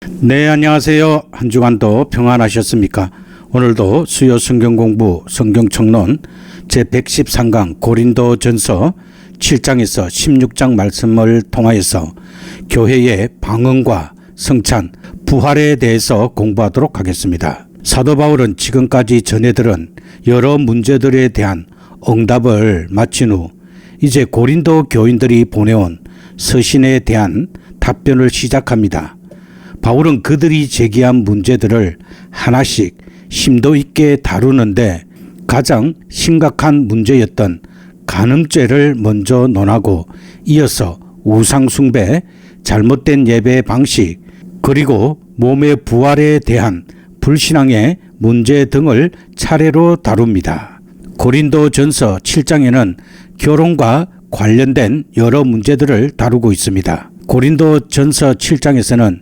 네, 안녕하세요. 한 주간도 평안하셨습니까? 오늘도 수요 성경 공부 성경 청론 제113강 고린도전서 7장에서 16장 말씀을 통하여서 교회의 방언과 성찬, 부활에 대해서 공부하도록 하겠습니다. 사도 바울은 지금까지 전해들은 여러 문제들에 대한 응답을 마친 후 이제 고린도 교인들이 보내온 서신에 대한 답변을 시작합니다. 바울은 그들이 제기한 문제들을 하나씩 심도 있게 다루는데 가장 심각한 문제였던 간음죄를 먼저 논하고 이어서 우상숭배, 잘못된 예배 방식, 그리고 몸의 부활에 대한 불신앙의 문제 등을 차례로 다룹니다. 고린도전서 7장에는 결혼과 관련된 여러 문제들을 다루고 있습니다. 고린도전서 7장에서는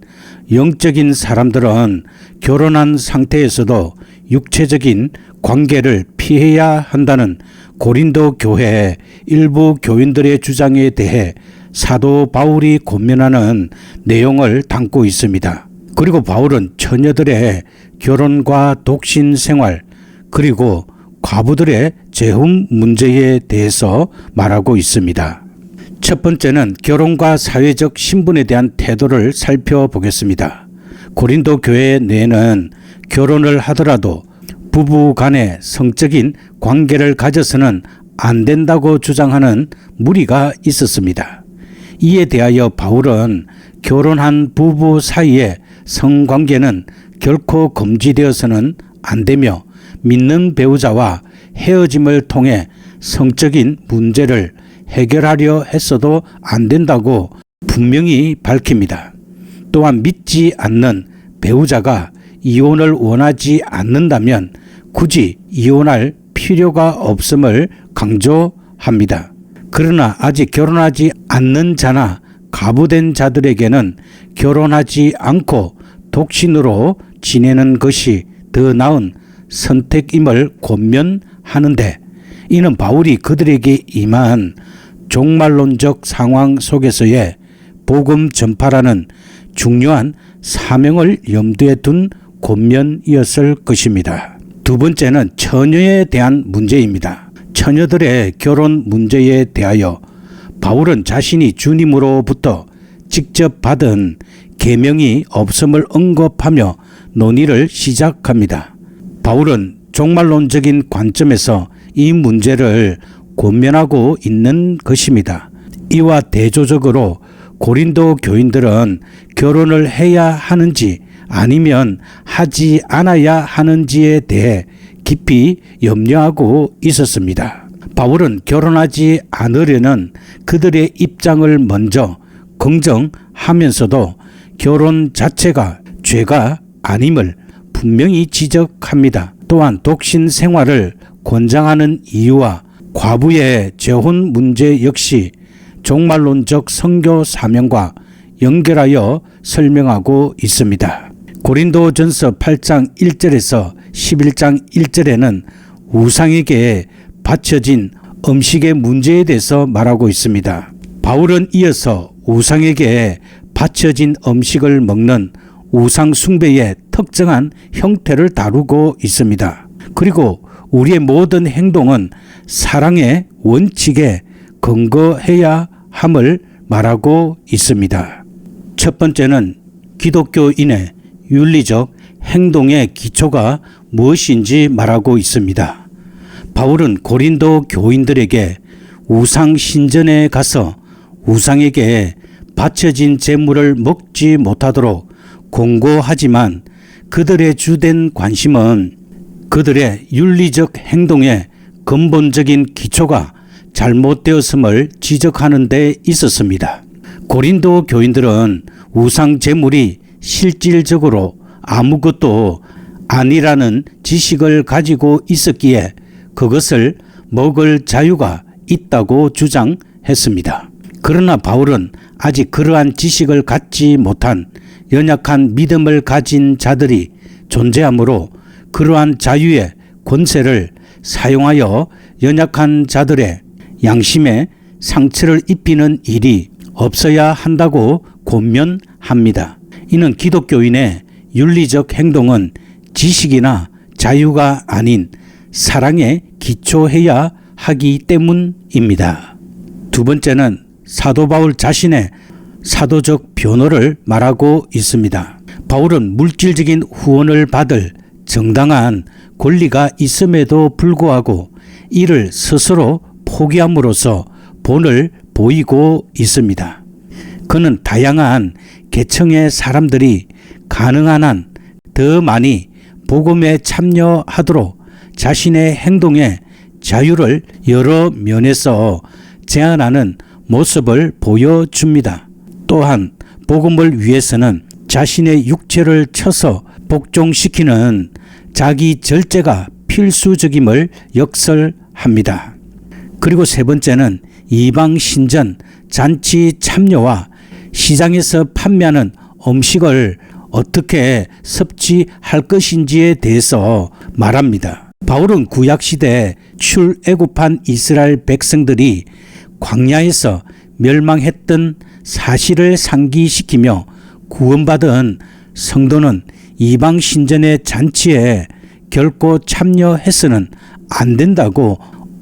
영적인 사람들은 결혼한 상태에서도 육체적인 관계를 피해야 한다는 고린도 교회의 일부 교인들의 주장에 대해 사도 바울이 권면하는 내용을 담고 있습니다. 그리고 바울은 처녀들의 결혼과 독신 생활, 그리고 과부들의 재혼 문제에 대해서 말하고 있습니다. 첫 번째는 결혼과 사회적 신분에 대한 태도를 살펴보겠습니다. 고린도 교회 내에는 결혼을 하더라도 부부 간의 성적인 관계를 가져서는 안 된다고 주장하는 무리가 있었습니다. 이에 대하여 바울은 결혼한 부부 사이의 성관계는 결코 금지되어서는 안 되며 믿는 배우자와 헤어짐을 통해 성적인 문제를 해결하려 했어도 안 된다고 분명히 밝힙니다. 또한 믿지 않는 배우자가 이혼을 원하지 않는다면 굳이 이혼할 필요가 없음을 강조합니다. 그러나 아직 결혼하지 않는 자나 가부된 자들에게는 결혼하지 않고 독신으로 지내는 것이 더 나은 선택임을 권면하는데, 이는 바울이 그들에게 임한 종말론적 상황 속에서의 복음 전파라는 중요한 사명을 염두에 둔 권면이었을 것입니다. 두 번째는 처녀에 대한 문제입니다. 처녀들의 결혼 문제에 대하여 바울은 자신이 주님으로부터 직접 받은 계명이 없음을 언급하며 논의를 시작합니다. 바울은 종말론적인 관점에서 이 문제를 권면하고 있는 것입니다. 이와 대조적으로 고린도 교인들은 결혼을 해야 하는지 아니면 하지 않아야 하는지에 대해 깊이 염려하고 있었습니다. 바울은 결혼하지 않으려는 그들의 입장을 먼저 긍정하면서도 결혼 자체가 죄가 아님을 분명히 지적합니다. 또한 독신 생활을 권장하는 이유와 과부의 재혼 문제 역시 종말론적 선교 사명과 연결하여 설명하고 있습니다. 고린도전서 8장 1절에서 11장 1절에는 우상에게 바쳐진 음식의 문제에 대해서 말하고 있습니다. 바울은 이어서 우상에게 바쳐진 음식을 먹는 우상 숭배의 특정한 형태를 다루고 있습니다. 그리고 우리의 모든 행동은 사랑의 원칙에 근거해야 함을 말하고 있습니다. 첫 번째는 기독교인의 윤리적 행동의 기초가 무엇인지 말하고 있습니다. 바울은 고린도 교인들에게 우상 신전에 가서 우상에게 바쳐진 제물을 먹지 못하도록 권고하지만 그들의 주된 관심은 그들의 윤리적 행동의 근본적인 기초가 잘못되었음을 지적하는 데 있었습니다. 고린도 교인들은 우상 제물이 실질적으로 아무것도 아니라는 지식을 가지고 있었기에 그것을 먹을 자유가 있다고 주장했습니다. 그러나 바울은 아직 그러한 지식을 갖지 못한 연약한 믿음을 가진 자들이 존재하므로 그러한 자유의 권세를 사용하여 연약한 자들의 양심에 상처를 입히는 일이 없어야 한다고 권면합니다. 이는 기독교인의 윤리적 행동은 지식이나 자유가 아닌 사랑에 기초해야 하기 때문입니다. 두 번째는 사도 바울 자신의 사도적 변호를 말하고 있습니다. 바울은 물질적인 후원을 받을 정당한 권리가 있음에도 불구하고 이를 스스로 포기함으로써 본을 보이고 있습니다. 그는 다양한 계층의 사람들이 가능한 한 더 많이 복음에 참여하도록 자신의 행동의 자유를 여러 면에서 제한하는 모습을 보여줍니다. 또한 복음을 위해서는 자신의 육체를 쳐서 복종시키는 자기 절제가 필수적임을 역설합니다. 그리고 세 번째는 이방 신전 잔치 참여와 시장에서 판매하는 음식을 어떻게 섭취할 것인지에 대해서 말합니다. 바울은 구약시대 출애굽한 이스라엘 백성들이 광야에서 멸망했던 사실을 상기시키며 구원받은 성도는 이방 신전의 잔치에 결코 참여해서는 안 된다고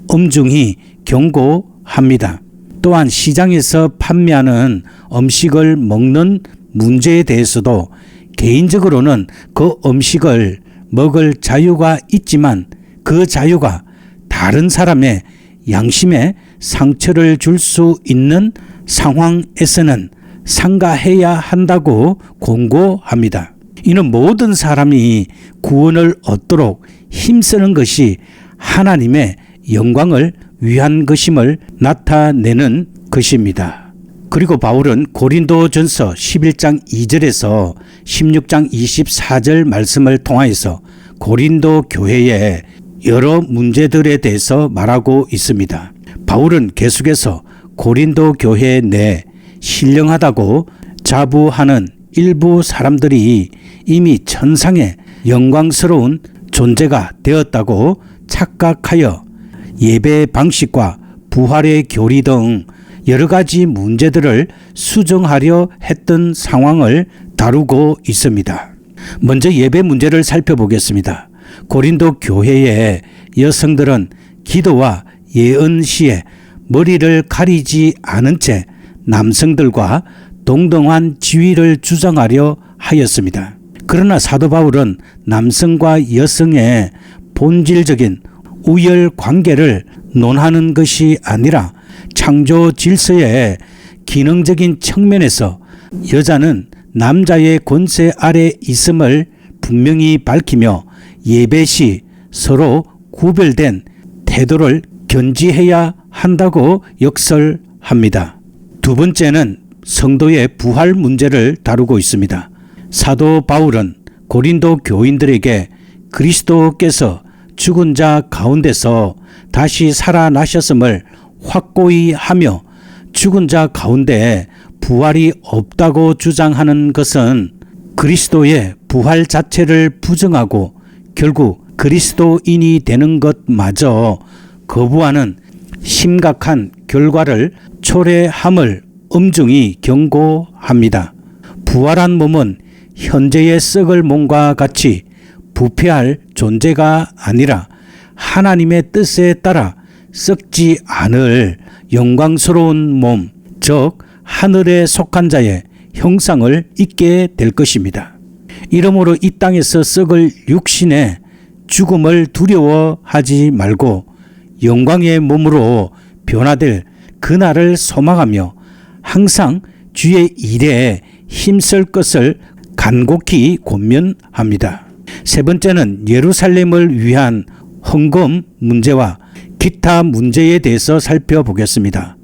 엄중히 경고합니다. 또한 시장에서 판매하는 음식을 먹는 문제에 대해서도 개인적으로는 그 음식을 먹을 자유가 있지만 그 자유가 다른 사람의 양심에 상처를 줄 수 있는 상황에서는 삼가해야 한다고 권고합니다. 이는 모든 사람이 구원을 얻도록 힘쓰는 것이 하나님의 영광을 위한 것임을 나타내는 것입니다. 그리고 바울은 고린도전서 11장 2절에서 16장 24절 말씀을 통하여서 고린도 교회의 여러 문제들에 대해서 말하고 있습니다. 바울은 계속해서 고린도 교회 내 신령하다고 자부하는 일부 사람들이 이미 천상의 영광스러운 존재가 되었다고 착각하여 예배 방식과 부활의 교리 등 여러 가지 문제들을 수정하려 했던 상황을 다루고 있습니다. 먼저 예배 문제를 살펴보겠습니다. 고린도 교회의 여성들은 기도와 예언 시에 머리를 가리지 않은 채 남성들과 동등한 지위를 주장하려 하였습니다. 그러나 사도 바울은 남성과 여성의 본질적인 우열 관계를 논하는 것이 아니라 창조 질서의 기능적인 측면에서 여자는 남자의 권세 아래 있음을 분명히 밝히며 예배 시 서로 구별된 태도를 견지해야 한다고 역설합니다. 두 번째는 성도의 부활 문제를 다루고 있습니다. 사도 바울은 고린도 교인들에게 그리스도께서 죽은 자 가운데서 다시 살아나셨음을 확고히 하며 죽은 자 가운데 부활이 없다고 주장하는 것은 그리스도의 부활 자체를 부정하고 결국 그리스도인이 되는 것마저 거부하는 심각한 결과를 초래함을 엄중히 경고합니다. 부활한 몸은 현재의 썩을 몸과 같이 부패할 존재가 아니라 하나님의 뜻에 따라 썩지 않을 영광스러운 몸, 즉 하늘에 속한 자의 형상을 입게 될 것입니다. 이러므로 이 땅에서 썩을 육신의 죽음을 두려워하지 말고 영광의 몸으로 변화될 그날을 소망하며 항상 주의 일에 힘쓸 것을 간곡히 권면합니다. 세 번째는 예루살렘을 위한 헌금 문제와 기타 문제에 대해서 살펴보겠습니다.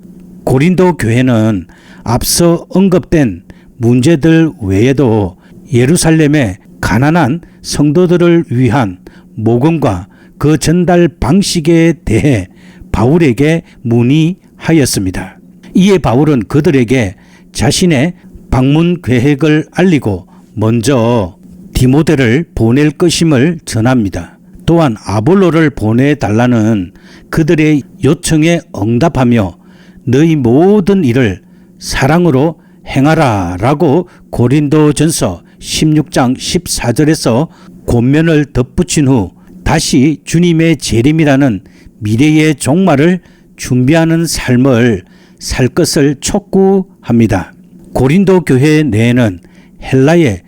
고린도 교회는 앞서 언급된 문제들 외에도 예루살렘의 가난한 성도들을 위한 모금과 그 전달 방식에 대해 바울에게 문의하였습니다. 이에 바울은 그들에게 자신의 방문 계획을 알리고 먼저 디모데를 보낼 것임을 전합니다. 또한 아볼로를 보내달라는 그들의 요청에 응답하며 너희 모든 일을 사랑으로 행하라 라고 고린도전서 16장 14절에서 권면을 덧붙인 후 다시 주님의 재림이라는 미래의 종말을 준비하는 삶을 살 것을 촉구합니다. 고린도 교회 내에는 헬라의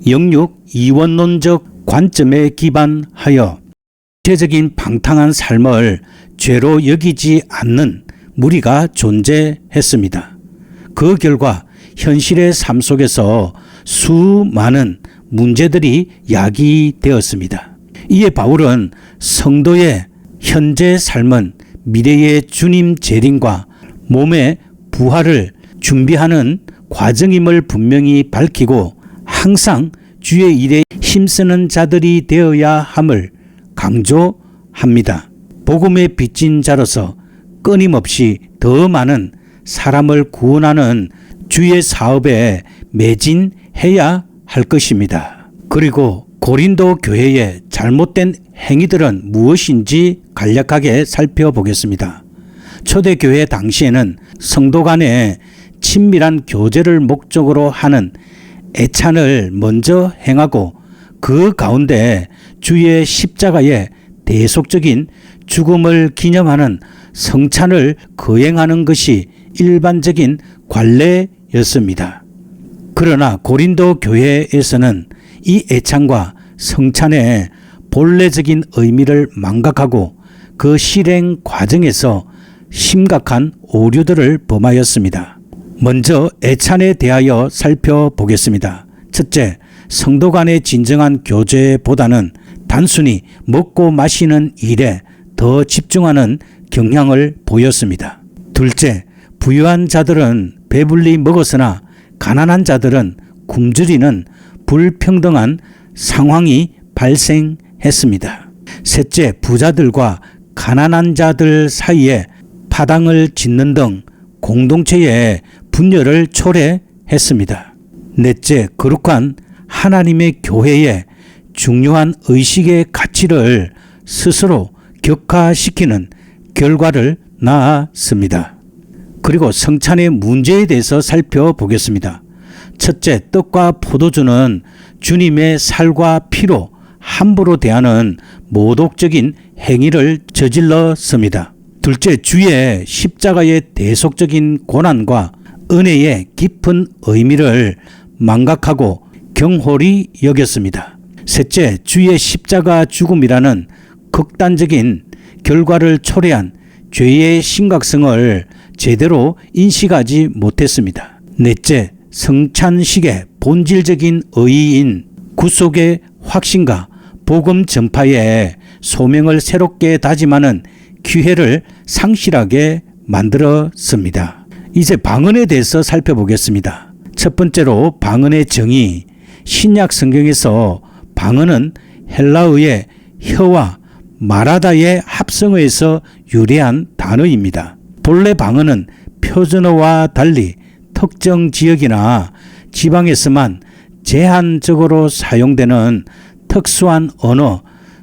영육 이원론적 관점에 기반하여 구체적인 방탕한 삶을 죄로 여기지 않는 무리가 존재했습니다. 그 결과 현실의 삶 속에서 수많은 문제들이 야기되었습니다. 이에 바울은 성도의 현재 삶은 미래의 주님 재림과 몸의 부활을 준비하는 과정임을 분명히 밝히고 항상 주의 일에 힘쓰는 자들이 되어야 함을 강조합니다. 복음에 빚진 자로서 끊임없이 더 많은 사람을 구원하는 주의 사업에 매진해야 할 것입니다. 그리고 고린도 교회의 잘못된 행위들은 무엇인지 간략하게 살펴보겠습니다. 초대교회 당시에는 성도 간의 친밀한 교제를 목적으로 하는 애찬을 먼저 행하고 그 가운데 주의 십자가의 대속적인 죽음을 기념하는 성찬을 거행하는 것이 일반적인 관례였습니다. 그러나 고린도 교회에서는 이 애찬과 성찬의 본래적인 의미를 망각하고 그 실행 과정에서 심각한 오류들을 범하였습니다. 먼저 애찬에 대하여 살펴보겠습니다. 첫째, 성도 간의 진정한 교제보다는 단순히 먹고 마시는 일에 더 집중하는 경향을 보였습니다. 둘째, 부유한 자들은 배불리 먹었으나 가난한 자들은 굶주리는 불평등한 상황이 발생했습니다. 셋째, 부자들과 가난한 자들 사이에 파당을 짓는 등 공동체의 분열을 초래했습니다. 넷째, 거룩한 하나님의 교회의 중요한 의식의 가치를 스스로 격화시키는 결과를 낳았습니다. 그리고 성찬의 문제에 대해서 살펴보겠습니다. 첫째, 떡과 포도주는 주님의 살과 피로 함부로 대하는 모독적인 행위를 저질렀습니다. 둘째, 주의 십자가의 대속적인 고난과 은혜의 깊은 의미를 망각하고 경홀히 여겼습니다. 셋째, 주의 십자가 죽음이라는 극단적인 결과를 초래한 죄의 심각성을 제대로 인식하지 못했습니다. 넷째, 성찬식의 본질적인 의의인 구속의 확신과 복음 전파의 소명을 새롭게 다짐하는 기회를 상실하게 만들었습니다. 이제 방언에 대해서 살펴보겠습니다. 첫 번째로 방언의 정의. 신약 성경에서 방언은 헬라어의 혀와 말하다의 합성어에서 유래한 단어입니다. 본래 방언은 표준어와 달리 특정 지역이나 지방에서만 제한적으로 사용되는 특수한 언어,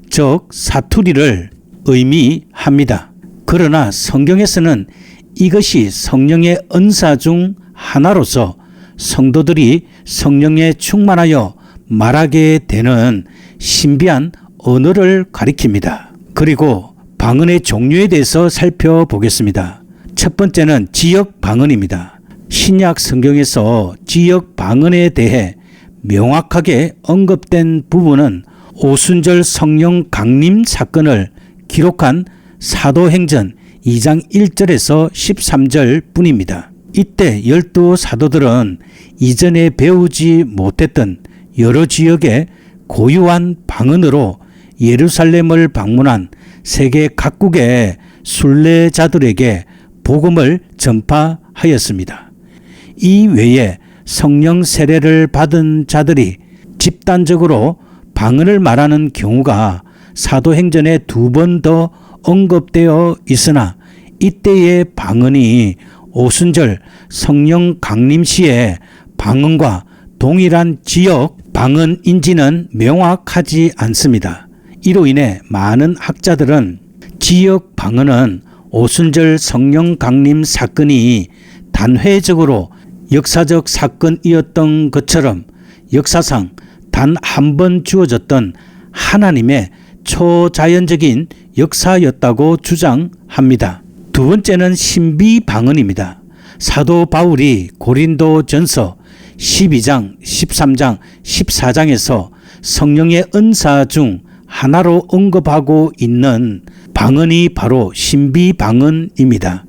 즉 사투리를 의미합니다. 그러나 성경에서는 이것이 성령의 은사 중 하나로서 성도들이 성령에 충만하여 말하게 되는 신비한 언어를 가리킵니다. 그리고 방언의 종류에 대해서 살펴보겠습니다. 첫 번째는 지역 방언입니다. 신약 성경에서 지역 방언에 대해 명확하게 언급된 부분은 오순절 성령 강림 사건을 기록한 사도행전 2장 1절에서 13절 뿐입니다. 이때 12 사도들은 이전에 배우지 못했던 여러 지역의 고유한 방언으로 예루살렘을 방문한 세계 각국의 순례자들에게 복음을 전파하였습니다. 이 외에 성령 세례를 받은 자들이 집단적으로 방언을 말하는 경우가 사도행전에 2번 더 언급되어 있으나 이때의 방언이 오순절 성령 강림 시의 방언과 동일한 지역 방언인지는 명확하지 않습니다. 이로 인해 많은 학자들은 지역 방언은 오순절 성령 강림 사건이 단회적으로 역사적 사건이었던 것처럼 역사상 단 한 번 주어졌던 하나님의 초자연적인 역사였다고 주장합니다. 두 번째는 신비방언입니다. 사도 바울이 고린도전서 12장, 13장, 14장에서 성령의 은사 중 하나로 언급하고 있는 방언이 바로 신비방언입니다.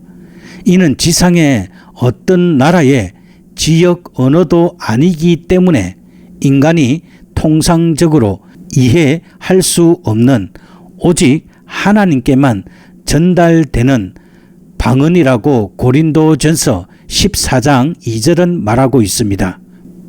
이는 지상의 어떤 나라의 지역 언어도 아니기 때문에 인간이 통상적으로 이해할 수 없는 오직 하나님께만 전달되는 방언이라고 고린도전서 14장 2절은 말하고 있습니다.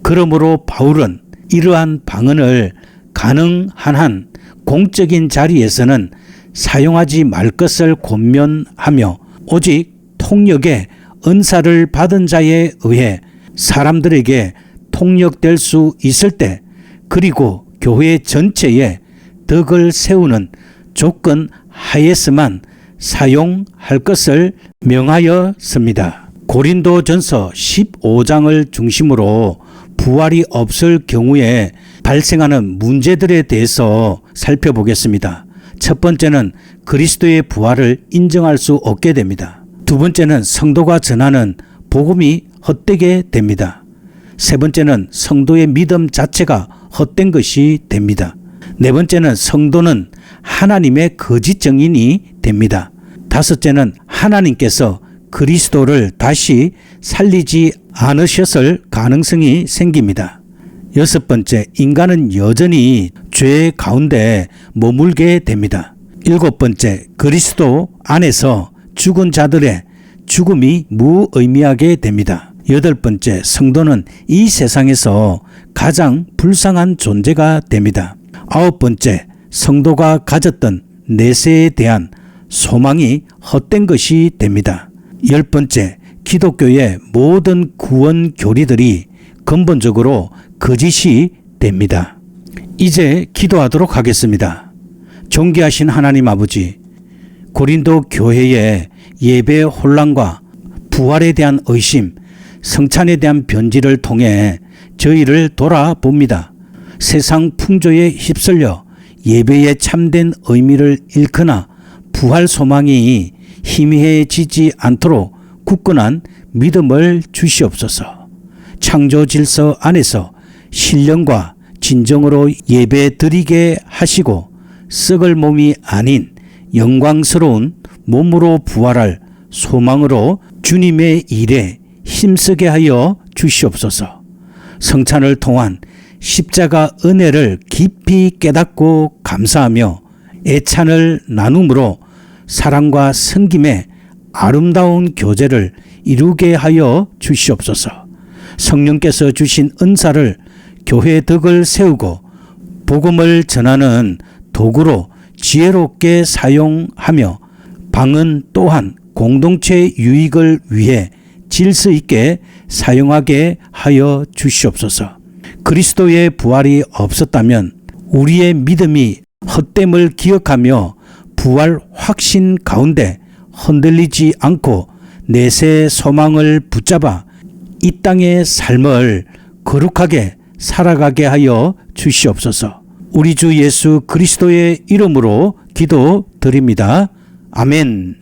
그러므로 바울은 이러한 방언을 가능한 한 공적인 자리에서는 사용하지 말 것을 권면하며 오직 통역의 은사를 받은 자에 의해 사람들에게 통역될 수 있을 때 그리고 교회 전체에 덕을 세우는 조건 하에서만 사용할 것을 명하였습니다. 고린도전서 15장을 중심으로 부활이 없을 경우에 발생하는 문제들에 대해서 살펴보겠습니다. 첫 번째는 그리스도의 부활을 인정할 수 없게 됩니다. 두 번째는 성도가 전하는 복음이 헛되게 됩니다. 세 번째는 성도의 믿음 자체가 헛된 것이 됩니다. 네 번째는 성도는 하나님의 거짓 증인이 됩니다. 다섯째는 하나님께서 그리스도를 다시 살리지 않으셨을 가능성이 생깁니다. 여섯 번째, 인간은 여전히 죄 가운데 머물게 됩니다. 일곱 번째, 그리스도 안에서 죽은 자들의 죽음이 무의미하게 됩니다. 여덟 번째, 성도는 이 세상에서 가장 불쌍한 존재가 됩니다. 아홉 번째, 성도가 가졌던 내세에 대한 소망이 헛된 것이 됩니다. 열 번째, 기독교의 모든 구원 교리들이 근본적으로 거짓이 됩니다. 이제 기도하도록 하겠습니다. 존귀하신 하나님 아버지, 고린도 교회의 예배 혼란과 부활에 대한 의심, 성찬에 대한 변질을 통해 저희를 돌아봅니다. 세상 풍조에 휩쓸려 예배의 참된 의미를 잃거나 부활 소망이 희미해지지 않도록 굳건한 믿음을 주시옵소서. 창조 질서 안에서 신령과 진정으로 예배 드리게 하시고 썩을 몸이 아닌 영광스러운 몸으로 부활할 소망으로 주님의 일에 힘쓰게 하여 주시옵소서. 성찬을 통한 십자가 은혜를 깊이 깨닫고 감사하며 애찬을 나눔으로 사랑과 섬김의 아름다운 교제를 이루게 하여 주시옵소서. 성령께서 주신 은사를 교회 덕을 세우고 복음을 전하는 도구로 지혜롭게 사용하며 방언 또한 공동체 유익을 위해 질서 있게 사용하게 하여 주시옵소서. 그리스도의 부활이 없었다면 우리의 믿음이 헛됨을 기억하며 부활 확신 가운데 흔들리지 않고 내세 소망을 붙잡아 이 땅의 삶을 거룩하게 살아가게 하여 주시옵소서. 우리 주 예수 그리스도의 이름으로 기도드립니다. 아멘.